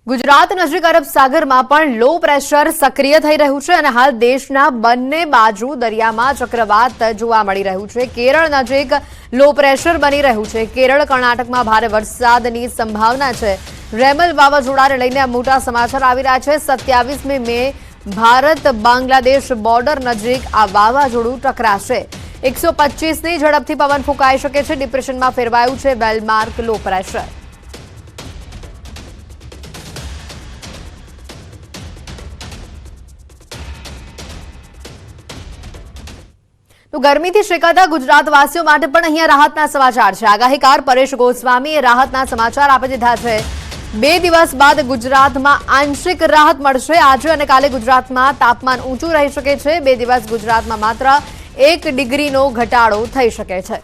गुजरात नजीक अरब सागરમાં પણ low pressure સક્રિય થઈ રહ્યું છે અને હાલ દેશના બંને બાજુ દરિયામાં ચક્રવાત જોવા મળી રહ્યું છે। કેરળ નજીક લો પ્રેશર બની રહ્યું છે। કેરળ કર્ણાટકમાં ભારે વરસાદની સંભાવના છે। રેમલ વાવાઝોડાને લઈને મોટા સમાચાર આવી રહ્યા છે। 27મી મે ભારત બાંગ્લાદેશ બોર્ડર નજીક આ વાવાઝોડું ટકરાશે। 125ની ઝડપથી પવન ફૂંકાઈ શકે છે। ડિપ્રેશનમાં ફેરવાયું છે વેલમાર્ક લો પ્રેશર। तो गर्मी थी शेकाता गुजरातवासीओ माटे पण अहींया राहतना समाचार छे। आगाहीकार परेश गोस्वामीए राहतना समाचार आपी दीधा छे। 2 दिवस बाद गुजरातमां आंशिक राहत मळशे। आज अने काले गुजरातमां तापमान ऊंचुं रही शके छे। 2 दिवस गुजरातमां मात्र 1 डिग्रीनो घटाडो थई शके छे।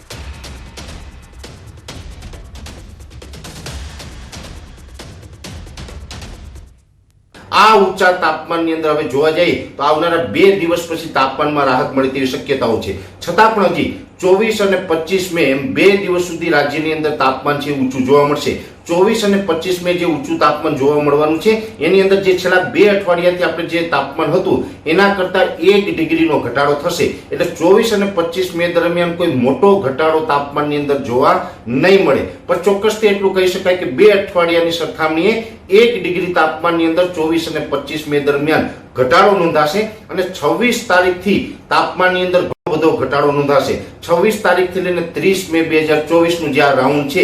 आ ऊंचा तापमान ની અંદર હવે જોવા જઈએ તો આવનારા 2 દિવસ પછી તાપમાનમાં રાહત મળે તેવી શક્યતાઓ છે। છતાં પણ હજી 24 અને 25 મે એમ 2 દિવસ સુધી રાજ્યની અંદર તાપમાન છે ઊંચું જોવા મળશે। 24 અને 25 મે જે ઊંચું તાપમાન જોવા મળવાનું છે એની અંદર જે છેલ્લા 2 અઠવાડિયાથી આપણે જે તાપમાન હતું એના કરતા 1 ડિગ્રીનો ઘટાડો થશે। એટલે 24 અને 25 મે દરમિયાન કોઈ મોટો ઘટાડો તાપમાનની અંદર જોવા નહીં મળે। પણ ચોક્કસથી એટલું કહી શકાય કે 2 અઠવાડિયાની સરખામણીએ 1 डिग्री तापमान ની અંદર 24 અને 25 મે દરમિયાન ઘટાડો નોંધાશે અને 26 તારીખથી તાપમાનની અંદર ઘણો બધો ઘટાડો નોંધાશે। 26 તારીખથી લઈને 30 મે 2024 નું જે આ રાઉન્ડ છે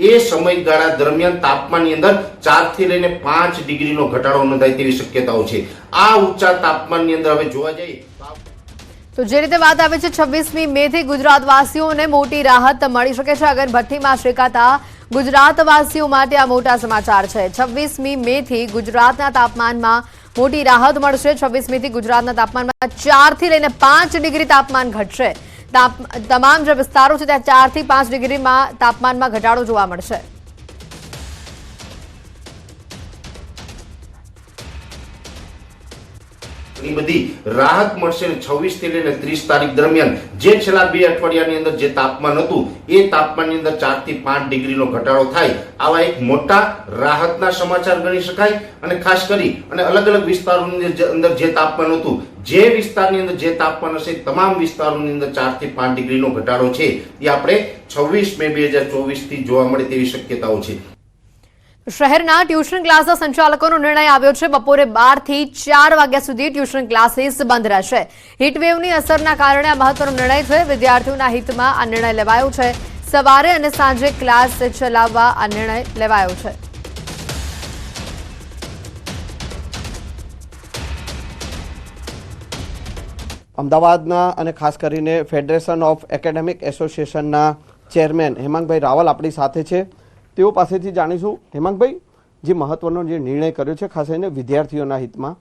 એ સમયગાળા દરમિયાન તાપમાનની અંદર 4 થી લઈને 5 ડિગ્રીનો ઘટાડો નોંધાય તેવી શક્યતાઓ છે। આ ઊંચા તાપમાનની અંદર હવે જોવા જઈએ तो जे रीते बात आवे छे 26મી મે થી गुजरातवासीओने मोटी राहत मळी शके छे। अगरबत्तीमां शेकाता गुजरातवासीओ माटे आ मोटा समाचार छे। 26મી મે थी गुजरातना तापमानमां मोटी राहत मळशे। 26મી थी गुजरातना तापमानमां 4 થી લઈને 5 डिग्री तापमान घटशे। तमाम जे विस्तारो छे त्यां 4 થી 5 डिग्रीमां तापमानमां घटाडो जोवा मळशे। बधी राहत मळशे। 26 થી લઈને 30 તારીખ દરમિયાન જે છેલ્લા 2 અઠવાડિયાની અંદર જે તાપમાન હતું એ તાપમાનની અંદર 4 થી 5 ડિગ્રીનો ઘટાડો થાય આવા એક મોટા રાહતના સમાચાર ગણી શકાય। અને ખાસ કરી અને અલગ અલગ વિસ્તારોની અંદર જે તાપમાન હતું જે વિસ્તારની અંદર જે તાપમાન હશે તમામ વિસ્તારોની અંદર 4 થી 5 ડિગ્રીનો ઘટાડો છે એ આપણે 26 મે 2024 થી જોવા મળે તેવી શક્યતાઓ છે। શહેરના ટ્યુશન ક્લાસના સંચાલકોનો નિર્ણય આવ્યો છે। બપોરે 12 થી 4 વાગ્યા સુધી ટ્યુશન ક્લાસીસ બંધ રહેશે। હીટવેવની અસરના કારણે આ મહત્વનો નિર્ણય છે। વિદ્યાર્થીઓના હિતમાં આ નિર્ણય લેવાયો છે। સવારે અને સાંજે ક્લાસ ચલાવવા આ નિર્ણય લેવાયો છે। અમદાવાદના અને ખાસ કરીને ફેડરેશન ઓફ એકેડેમિક એસોસિએશનના ચેરમેન હેમાંગભાઈ રાવલ આપણી સાથે છે। તેઓ પાસેથી જાણીશું હેમાંગભાઈ જે મહત્વનો જે નિર્ણય કર્યો છે ખાસ કરીને વિદ્યાર્થીઓના હિતમાં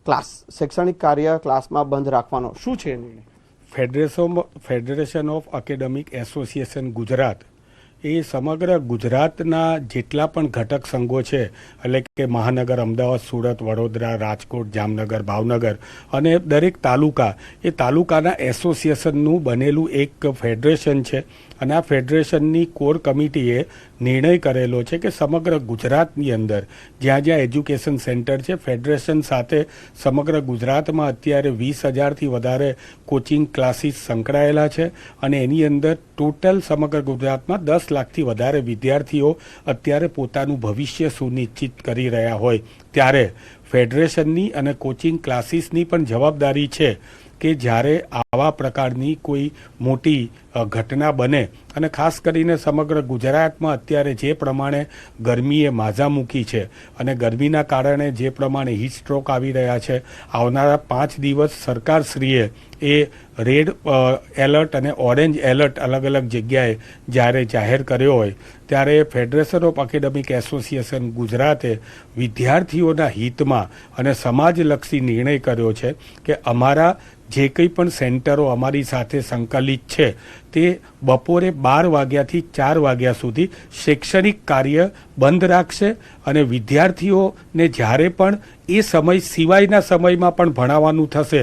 ક્લાસ શૈક્ષણિક કાર્ય ક્લાસમાં બંધ રાખવાનો શું છે નિર્ણય? Federation of academic association Gujarat એ સમગ્ર ગુજરાતના જેટલા પણ ઘટક સંઘો છે એટલે કે મહાનગર અમદાવાદ સુરત વડોદરા રાજકોટ જામનગર ભાવનગર અને દરેક તાલુકા એ તાલુકાના એસોસિએશનનું બનેલું એક ફેડરેશન છે। અને આ ફેડરેશનની કોર કમિટીએ નિર્ણય કરેલો છે કે સમગ્ર ગુજરાતની અંદર જ્યાં જ્યાં એજ્યુકેશન સેન્ટર છે ફેડરેશન સાથે સમગ્ર ગુજરાતમાં અત્યારે 20,000થી વધારે કોચિંગ ક્લાસીસ સંકળાયેલા છે અને એની અંદર ટોટલ સમગ્ર ગુજરાતમાં 10 લાખથી વધારે વિદ્યાર્થીઓ અત્યારે પોતાનું ભવિષ્ય સુનિશ્ચિત કરી રહ્યા હોય ત્યારે ફેડરેશનની અને કોચિંગ ક્લાસીસની પણ જવાબદારી છે કે જ્યારે આવા પ્રકારની કોઈ મોટી ઘટના બને અને ખાસ કરીને સમગ્ર ગુજરાતમાં અત્યારે જે પ્રમાણે ગરમીએ માઝા મૂકી છે અને ગરમીના કારણે જે પ્રમાણે હીટ સ્ટ્રોક આવી રહ્યા છે આવનારા 5 દિવસ સરકારશ્રીએ એ રેડ એલર્ટ અને ઓરેન્જ એલર્ટ અલગ અલગ જગ્યાએ જ્યારે જાહેર કર્યો હોય ત્યારે ફેડરેશન ઓફ એકેડેમિક એસોસિએશન ગુજરાતે વિદ્યાર્થીઓના હિતમાં અને સમાજલક્ષી નિર્ણય કર્યો છે કે અમારા જે કંઈ પણ સેન્ટરો અમારી સાથે સંકલિત છે તે બપોરે 12 વાગ્યાથી 4 વાગ્યા સુધી શૈક્ષણિક કાર્ય બંધ રાખશે અને વિદ્યાર્થીઓને જ્યારે પણ એ સમય સિવાયના સમયમાં પણ ભણાવવાનું થશે,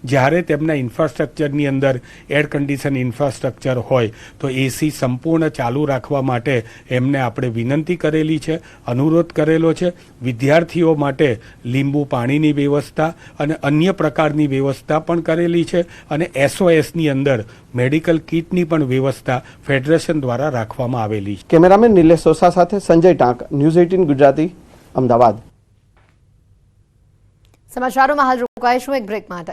જ્યારે તેમના ઇન્ફ્રાસ્ટ્રક્ચરની અંદર એર કન્ડિશન ઇન્ફ્રાસ્ટ્રક્ચર હોય તો એસી સંપૂર્ણ ચાલુ રાખવા માટે એમને આપણે વિનંતી કરેલી છે, અનુરોધ કરેલો છે. વિદ્યાર્થીઓ માટે લીંબુ પાણીની વ્યવસ્થા અને અન્ય પ્રકારની વ્યવસ્થા પણ કરેલી છે અને SOSની અંદર મેડિકલ કિટની પણ વ્યવસ્થા ફેડરેશન દ્વારા રાખવામાં આવેલી છે. કેમેરામેન નિલેશ સોસા સાથે સંજય ટાંક, ન્યૂઝ 18 ગુજરાતી, અમદાવાદ. સમાચારોમાં હાલ રોકાઈશું એક બ્રેક માટે.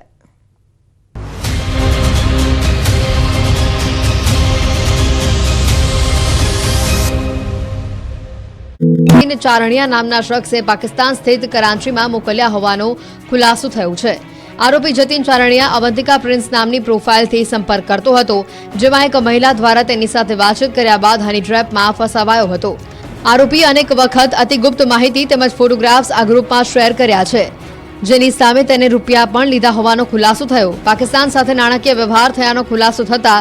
ચારણિયા નામના શખ્સે પાકિસ્તાન સ્થિત કરાંચીમાં મોકલ્યા હોવાનો ખુલાસો થયો છે. આરોપી જતીન ચારણિયા અવંતિકા પ્રિન્સ નામની પ્રોફાઇલથી સંપર્ક કરતો હતો, જેમાં એક મહિલા દ્વારા તેની સાથે વાતચીત કર્યા બાદ હની ટ્રેપમાં ફસાવાયો હતો. આરોપી અનેક વખત અતિગુપ્ત માહિતી તેમજ ફોટોગ્રાફ્સ આ ગ્રુપમાં શેર કર્યા છે, જેની સામે તેને રૂપિયા પણ લીધા હોવાનો ખુલાસો થયો. પાકિસ્તાન સાથે નાણાકીય વ્યવહાર થયાનો ખુલાસો થતા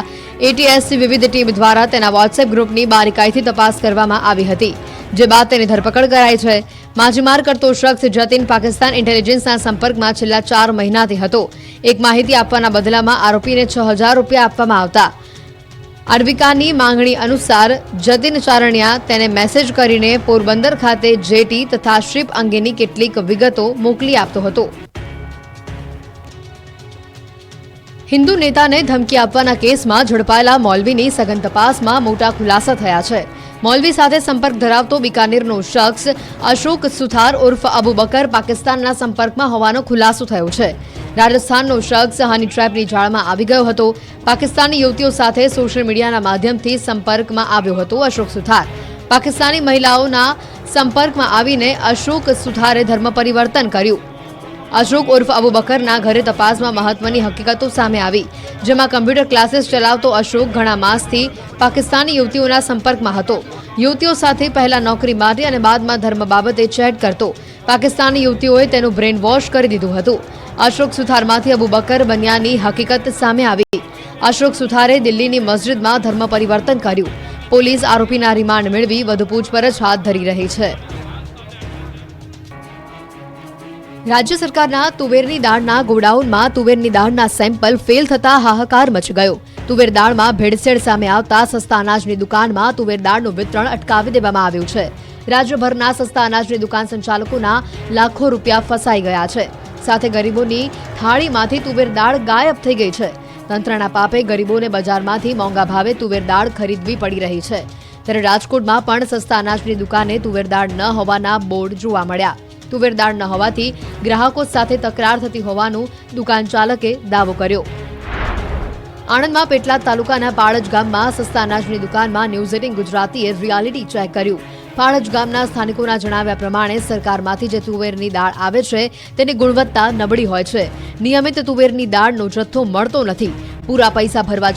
ATSC વિવિધ ટીમ દ્વારા તેના વોટ્સએપ ગ્રુપની બારીકાઈથી તપાસ કરવામાં આવી હતી, જે બાદ તેની ધરપકડ કરાઈ છે. માછીમાર કરતો શખ્સ જતીન પાકિસ્તાન ઇન્ટેલિજન્સના સંપર્કમાં છેલ્લા 4 મહિનાથી હતો. એક માહિતી આપવાના બદલામાં આરોપીને 6000 રૂપિયા આપવામાં આવતા. અરબિકાની માંગણી અનુસાર જતીન ચારણિયા તેને મેસેજ કરીને પોરબંદર ખાતે જેટી તથા શિપ અંગેની કેટલીક વિગતો મોકલી આપતો હતો. હિન્દુ નેતાને ધમકી આપવાના કેસમાં ઝડપાયેલા મૌલવીની સઘન તપાસમાં મોટા ખુલાસા થયા છે. મૌલવી સાથે સંપર્ક ધરાવતો બિકાનેરનો શખ્સ અશોક સુથાર ઉર્ફ અબુ બકર પાકિસ્તાનના સંપર્કમાં હોવાનો ખુલાસો થયો છે. રાજસ્થાનનો શખ્સ હની ટ્રેપની જાળમાં આવી ગયો હતો. પાકિસ્તાની યુવતીઓ સાથે સોશિયલ મીડિયાના માધ્યમથી સંપર્કમાં આવ્યો હતો. અશોક સુથાર પાકિસ્તાની મહિલાઓના સંપર્કમાં આવીને અશોક સુથારે ધર્મ પરિવર્તન કર્યું. અશોક ઉર્ફ અબુ બકરના ઘરે તપાસમાં મહત્વની હકીકતો સામે આવી, જેમાં કમ્પ્યુટર ક્લાસીસ ચલાવતો અશોક ઘણા માસથી પાકિસ્તાની યુવતીઓના સંપર્કમાં હતો. યુવતીઓ સાથે પહેલા નોકરી માટે અને બાદમાં ધર્મ બાબતે ચેટ કરતો. પાકિસ્તાની યુવતીઓએ તેનું બ્રેન વોશ કરી દીધું હતું. અશોક સુથારમાંથી અબુ બકર બન્યાની હકીકત સામે આવી. અશોક સુથારે દિલ્હીની મસ્જિદમાં ધર્મ પરિવર્તન કર્યું. પોલીસ આરોપીના રિમાન્ડ મેળવી વધુ પૂછપરછ હાથ ધરી રહી છે. રાજ્ય સરકારના તુવેરની દાળના ગોડાઉનમાં તુવેરની દાળના સેમ્પલ ફેલ થતા હાહાકાર મચી ગયો. તુવેર દાળમાં ભેળસેળ સામે આવતા સસ્તા અનાજની દુકાનમાં તુવેર દાળનું વિતરણ અટકાવી દેવામાં આવ્યું છે. રાજ્યભરના સસ્તા અનાજની દુકાન સંચાલકોના લાખો રૂપિયા ફસાઈ ગયા છે. સાથે ગરીબોની થાળીમાંથી તુવેર દાળ ગાયબ થઈ ગઈ છે. તંત્રના પાપે ગરીબોને બજારમાંથી મોંઘા ભાવે તુવેર દાળ ખરીદવી પડી રહી છે. ત્યારે રાજકોટમાં પણ સસ્તા અનાજની દુકાને તુવેર દાળ ન હોવાના બોર્ડ જોવા મળ્યા. તુવેર દાળ ન હોવાથી ગ્રાહકો સાથે તકરાર થતી હોવાનું દુકાન ચાલકે દાવો કર્યો. આણંદમાં પેટલાદ તાલુકાના પાળજ ગામમાં સસ્તા અનાજની દુકાનમાં ન્યૂઝ 18 ગુજરાતીએ રિયાલિટી ચેક કર્યું. પાળજ ગામના સ્થાનિકોના જણાવ્યા પ્રમાણે સરકારમાંથી જે તુવેરની દાળ આવે છે તેની ગુણવત્તા નબળી હોય છે. નિયમિત તુવેરની દાળનો જથ્થો મળતો નથી. પૂરા પૈસા ભરવા